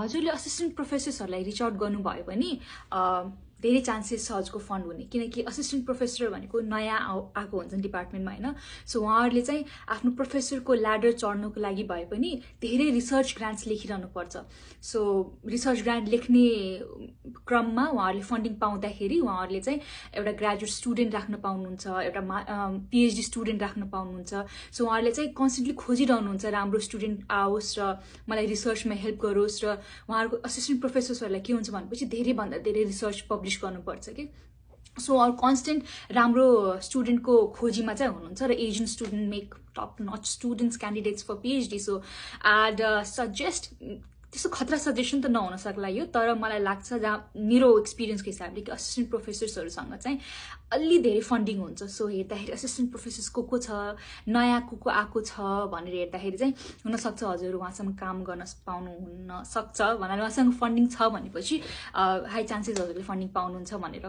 हजुरले assistant प्रोफेसर्सहरूलाई reach out गर्नुभयो भने धेरै चान्सेस छ हजुरको फन्ड हुने, किनकि असिस्टेन्ट प्रोफेसर भनेको नयाँ आएको हुन्छन् डिपार्टमेन्टमा होइन। सो उहाँहरूले चाहिँ आफ्नो प्रोफेसरको ल्याडर चढ्नुको लागि भए पनि धेरै रिसर्च ग्रान्ट्स लेखिरहनु पर्छ। सो रिसर्च ग्रान्ट लेख्ने क्रममा उहाँहरूले फन्डिङ पाउँदाखेरि उहाँहरूले चाहिँ एउटा ग्रेजुएट स्टुडेन्ट राख्न पाउनुहुन्छ, एउटा पिएचडी स्टुडेन्ट राख्न पाउनुहुन्छ। सो उहाँहरूले चाहिँ कन्सटेन्टली खोजिरहनुहुन्छ राम्रो स्टुडेन्ट आओस् र मलाई रिसर्चमा हेल्प गरोस्। र उहाँहरूको असिस्टेन्ट प्रोफेसर्सहरूलाई के हुन्छ भनेपछि धेरैभन्दा धेरै रिसर्च पब्लिस गर्नुपर्छ कि। सो अरू कन्सटेन्ट राम्रो स्टुडेन्टको खोजीमा चाहिँ हुनुहुन्छ र Asian student make top notch students candidates for PhD. So I'd suggest त्यस्तो खतरा सजेसन त नहुन सक्ला यो, तर मलाई लाग्छ जहाँ मेरो एक्सपिरियन्सको हिसाबले कि असिस्टेन्ट प्रोफेसर्सहरूसँग चाहिँ अलि धेरै फन्डिङ हुन्छ। सो हेर्दाखेरि असिस्टेन्ट प्रोफेसर्स को छ, नयाँ को आएको छ भनेर हेर्दाखेरि चाहिँ हुनसक्छ हजुर उहाँसँग काम गर्न पाउनुहुन सक्छ भनेर, उहाँसँग फन्डिङ छ भनेपछि हाई चान्सेस हजुरले फन्डिङ पाउनुहुन्छ भनेर